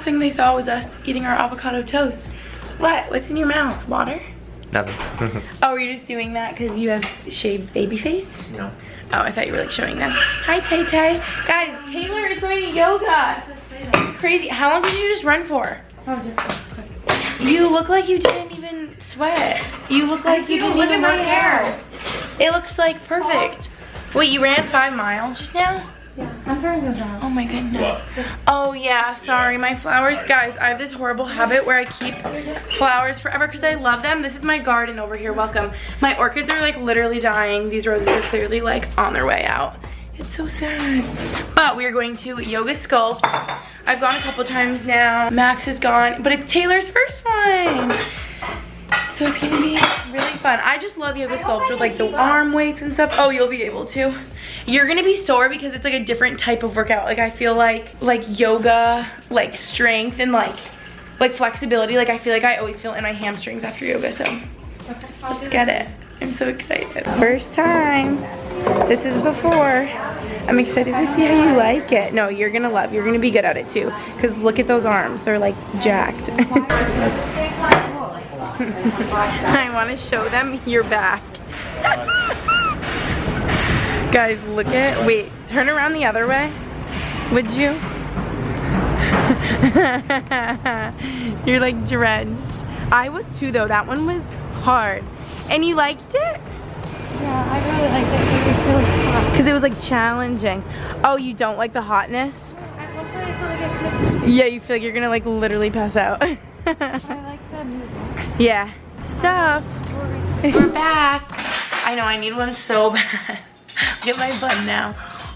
last thing they saw was us eating our avocado toast. What? What's in your mouth? Water? Nothing. Oh, were you just doing that because you have shaved baby face? No. Oh, I thought you were like showing them. Hi, Tay Tay. Guys, Taylor is going to yoga. It's crazy. How long did you just run for? Oh, just quick. You look like you didn't even sweat. You look like you didn't even work out. It looks like perfect. Wait, you ran 5 miles just now? Yeah, I'm throwing those out. Oh my goodness. Oh yeah, sorry, my flowers. Guys, I have this horrible habit where I keep flowers forever because I love them. This is my garden over here, welcome. My orchids are like literally dying. These roses are clearly like on their way out. It's so sad. But we are going to yoga sculpt. I've gone a couple times now. Max is gone, but it's Taylor's first one. So it's gonna be really fun. I just love yoga sculpt with like the arm weights and stuff. Oh, you'll be able to. You're gonna be sore because it's like a different type of workout. Like I feel like yoga, like strength and like flexibility. Like I feel like I always feel in my hamstrings after yoga. So let's get it. I'm so excited. First time. This is before. I'm excited to see how you like it. No, you're gonna be good at it too. Cause look at those arms. They're like jacked. I want to show them your back. Guys, look at, wait, turn around the other way. Would you? You're like drenched. I was too though, that one was hard. And you liked it? Yeah, I really liked it. It was really hot. Because it was like challenging. Oh, you don't like the hotness? At one point I felt like I couldn't. Yeah, you feel like you're gonna like literally pass out. I like the movement. Yeah. Stuff. We're back. I know, I need one so bad. Get my bun now.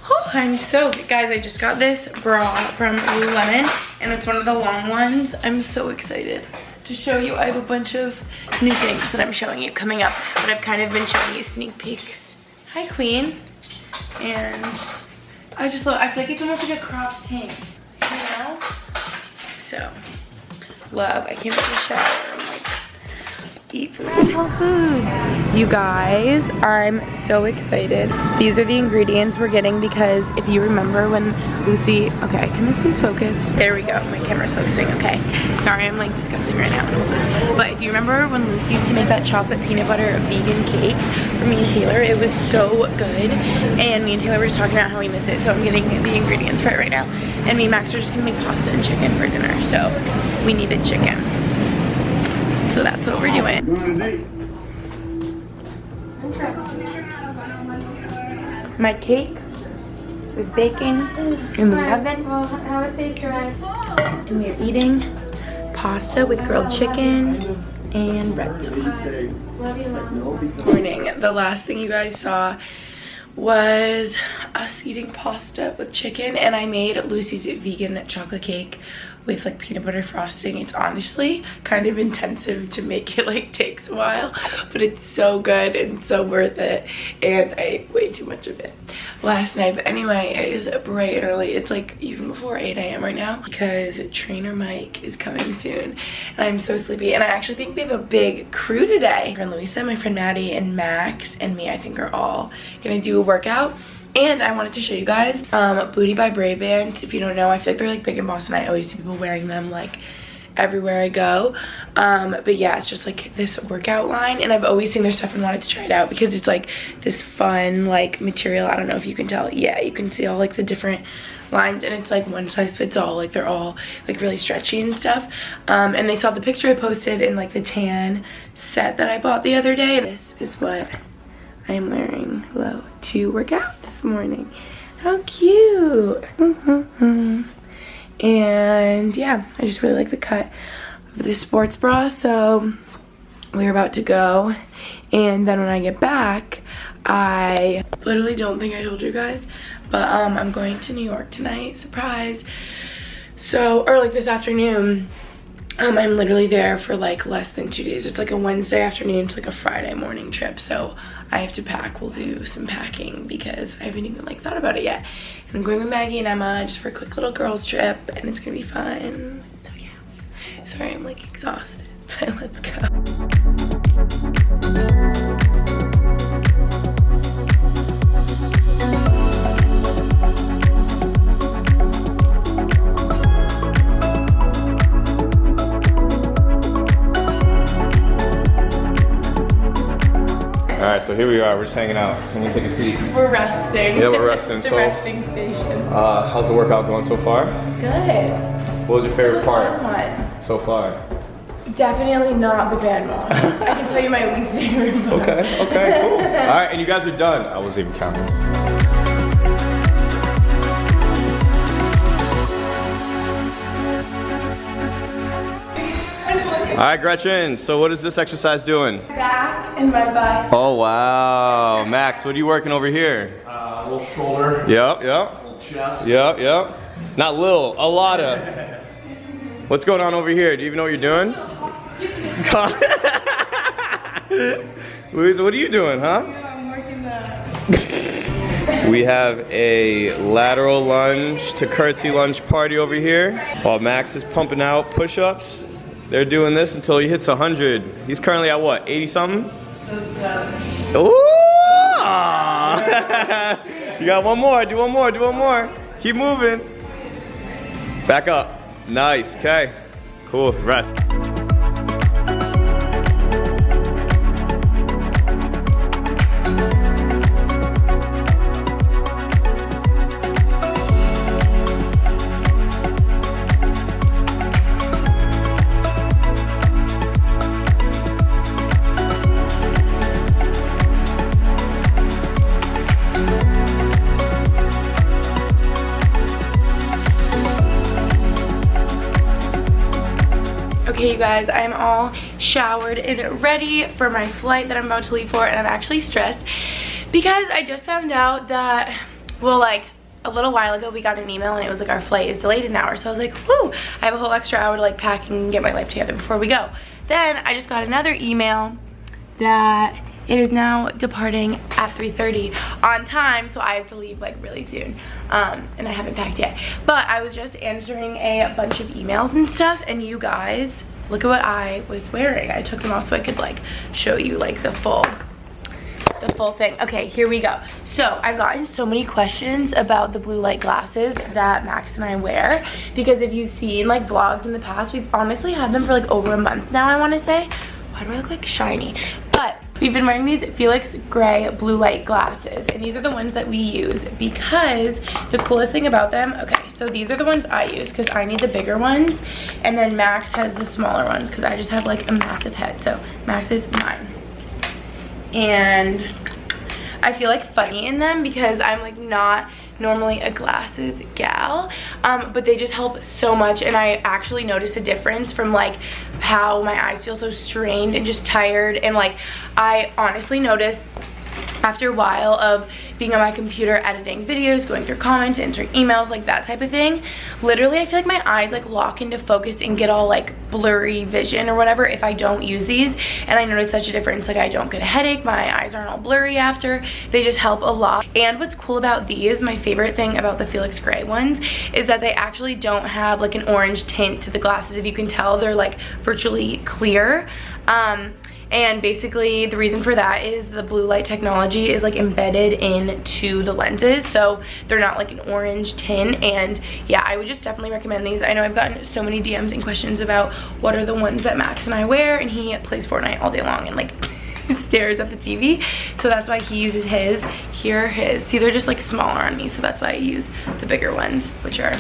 Oh, I'm so, guys, I just got this bra from Lululemon and it's one of the long ones. I'm so excited to show you. I have a bunch of new things that I'm showing you coming up, but I've kind of been showing you sneak peeks. Hi, Queen. And I just love, I feel like it's almost like a cropped tank, you know? So, love. I can't wait to shower and like eat food. Whole Foods. You guys, I'm so excited. These are the ingredients we're getting because if you remember when Lucy, okay, can this please focus? There we go, my camera's focusing, okay. Sorry, I'm like disgusting right now. But if you remember when Lucy used to make that chocolate peanut butter vegan cake for me and Taylor, it was so good. And me and Taylor were just talking about how we miss it, so I'm getting the ingredients for it right now. And me and Max are just gonna make pasta and chicken for dinner, so we needed chicken. So that's what we're doing. My cake is baking in the oven. Well, have a safe drive. And we're eating pasta with grilled chicken and red sauce. Love you, Mom. Morning. The last thing you guys saw was us eating pasta with chicken, and I made Lucy's vegan chocolate cake with like peanut butter frosting. It's honestly kind of intensive to make. It like takes a while, but it's so good and so worth it, and I ate way too much of it last night. But anyway, it is bright and early. It's like even before 8 a.m. right now because trainer Mike is coming soon and I'm so sleepy. And I actually think we have a big crew today. My friend Louisa, my friend Maddie, and Max and me I think are all gonna do a workout. And I wanted to show you guys Booty by Brave Band. If you don't know, I feel like they're like big in Boston. I always see people wearing them like everywhere I go. But yeah, it's just like this workout line, and I've always seen their stuff and wanted to try it out because it's like this fun like material. I don't know if you can tell. Yeah, you can see all like the different lines, and it's like one size fits all. Like they're all like really stretchy and stuff. And they saw the picture I posted in like the tan set that I bought the other day, and this is what I'm wearing, hello, to work out this morning. How cute. And yeah, I just really like the cut of this sports bra. So we're about to go, and then when I get back, I literally don't think I told you guys, but I'm going to New York tonight, surprise. So, or like this afternoon. I'm literally there for like less than 2 days. It's like a Wednesday afternoon to like a Friday morning trip, so I have to pack. We'll do some packing because I haven't even like thought about it yet. And I'm going with Maggie and Emma just for a quick little girls trip, and it's gonna be fun. So yeah, sorry I'm like exhausted, but let's go. so here we are. We're just hanging out. Can you take a seat? We're resting. Yeah, we're resting. The So, resting station. how's the workout going so far? Good. What was your favorite part One. so far? Definitely not the band wash. I can tell you my least favorite part. Okay, cool. All right, and you guys are done. I wasn't even counting. All right, Gretchen, so what is this exercise doing? Back and my bicep. Oh, wow. Max, what are you working over here? A little shoulder. Yep. Little chest. Yep. Not little, a lot of. What's going on over here? Do you even know what you're doing? Louisa, what are you doing, huh? I'm working that. We have a lateral lunge to curtsy lunge party over here. While Max is pumping out push-ups. They're doing this until he hits 100. He's currently at what, 80 something? Ooh! You got one more, do one more. Keep moving. Back up. Nice, okay. Cool, rest. Okay, you guys, I'm all showered and ready for my flight that I'm about to leave for, and I'm actually stressed because I just found out that, well, like a little while ago we got an email and it was like our flight is delayed an hour. So I was like, whoo, I have a whole extra hour to like pack and get my life together before we go. Then I just got another email that it is now departing at 3:30 on time, so I have to leave like really soon, and I haven't packed yet. But I was just answering a bunch of emails and stuff, and you guys, look at what I was wearing. I took them off so I could like show you like the full thing. Okay, here we go. So I've gotten so many questions about the blue light glasses that Max and I wear, because if you've seen like vlogs in the past, we've honestly had them for like over a month now, I want to say. Why do I look like shiny? But we've been wearing these Felix Gray blue light glasses, and these are the ones that we use because the coolest thing about them, okay, so these are the ones I use because I need the bigger ones, and then Max has the smaller ones because I just have like a massive head. So Max is mine, and I feel like funny in them because I'm like not normally a glasses gal, but they just help so much, and I actually notice a difference from like how my eyes feel so strained and just tired, and like I honestly notice after a while of being on my computer editing videos, going through comments, answering emails, like that type of thing, literally I feel like my eyes like lock into focus and get all like blurry vision or whatever if I don't use these. And I notice such a difference, like I don't get a headache, my eyes aren't all blurry after. They just help a lot. And what's cool about these, my favorite thing about the Felix Gray ones, is that they actually don't have like an orange tint to the glasses. If you can tell, they're like virtually clear. And basically the reason for that is the blue light technology is like embedded into the lenses, so they're not like an orange tint. And yeah, I would just definitely recommend these. I know I've gotten so many DMs and questions about what are the ones that Max and I wear, and he plays Fortnite all day long and like stares at the TV, so that's why he uses his. Here are his. See, they're just like smaller on me, so that's why I use the bigger ones, which are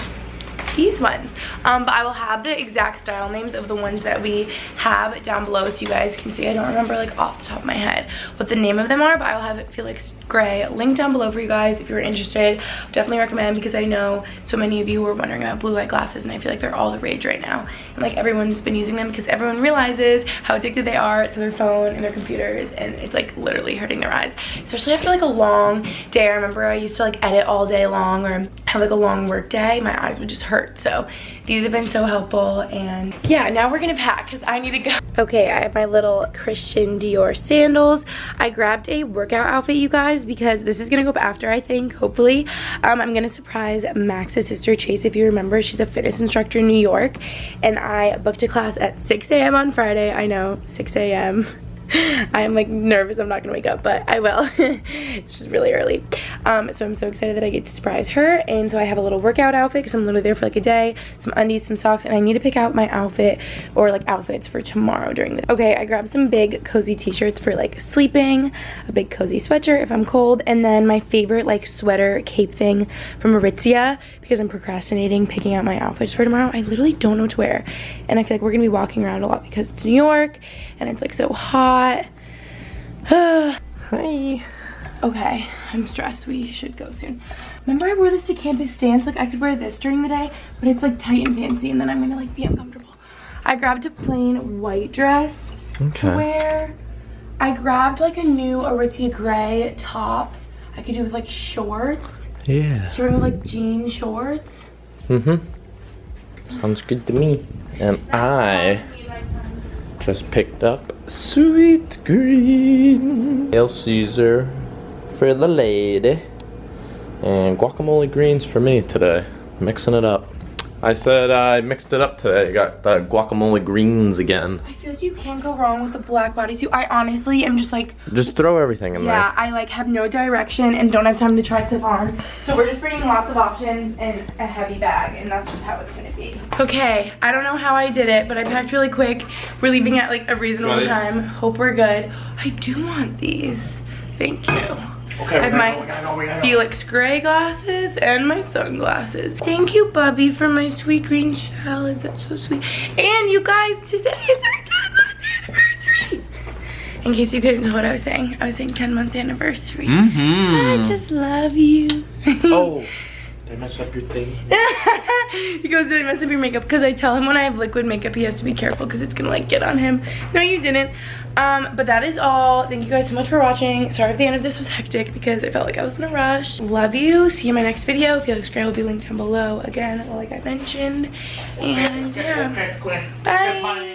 these ones. But I will have the exact style names of the ones that we have down below so you guys can see. I don't remember like off the top of my head what the name of them are, but I will have Felix Gray linked down below for you guys if you're interested. Definitely recommend, because I know so many of you were wondering about blue light glasses, and I feel like they're all the rage right now, and like everyone's been using them because everyone realizes how addicted they are to their phone and their computers, and it's like literally hurting their eyes, especially after like a long day. I remember I used to like edit all day long or have like a long work day, my eyes would just hurt. So these have been so helpful. And yeah, now we're gonna pack because I need to go. Okay, I have my little Christian Dior sandals. I grabbed a workout outfit, you guys, because this is gonna go up after, I think, hopefully. I'm gonna surprise Max's sister Chase. If you remember, she's a fitness instructor in New York, and I booked a class at 6 a.m. on Friday. I know, 6 a.m. I am like nervous I'm not gonna wake up, but I will. It's just really early. So I'm so excited that I get to surprise her. And so I have a little workout outfit because I'm literally there for like a day, some undies, some socks, and I need to pick out my outfit or like outfits for tomorrow during the day. Okay, I grabbed some big cozy t-shirts for like sleeping, a big cozy sweatshirt if I'm cold, and then my favorite like sweater cape thing from Aritzia because I'm procrastinating picking out my outfits for tomorrow. I literally don't know what to wear, and I feel like we're gonna be walking around a lot because it's New York and it's like so hot. Hi. Okay, I'm stressed. We should go soon. Remember I wore this to campus dance? Like I could wear this during the day, but it's like tight and fancy and then I'm gonna like be uncomfortable. I grabbed a plain white dress to wear. I grabbed like a new Geraghty gray top I could do with like shorts. Yeah. Should we wear like jean shorts? Sounds good to me. And I just picked up sweet green. Hail Caesar for the lady. And guacamole greens for me today. Mixing it up. I said I mixed it up today. Got the guacamole greens again. I feel like you can't go wrong with the black bodysuit. I honestly am just like... Just throw everything in there. Yeah, I like have no direction and don't have time to try stuff on. So we're just bringing lots of options and a heavy bag, and that's just how it's gonna be. Okay, I don't know how I did it, but I packed really quick. We're leaving at like a reasonable time. Hope we're good. I do want these. Thank you. Okay, I have my Felix Gray glasses and my sunglasses. Thank you, Bubby, for my sweet green salad. That's so sweet. And you guys, today is our 10-month anniversary. In case you couldn't tell what I was saying 10-month anniversary. I just love you. Oh, did I mess up your thing? He goes, did I mess up your makeup? Because I tell him when I have liquid makeup, he has to be careful because it's gonna like get on him. No, you didn't. But that is all. Thank you guys so much for watching. Sorry if the end of this was hectic because I felt like I was in a rush. Love you. See you in my next video. Felix Gray will be linked down below again, like I mentioned. And yeah. Bye.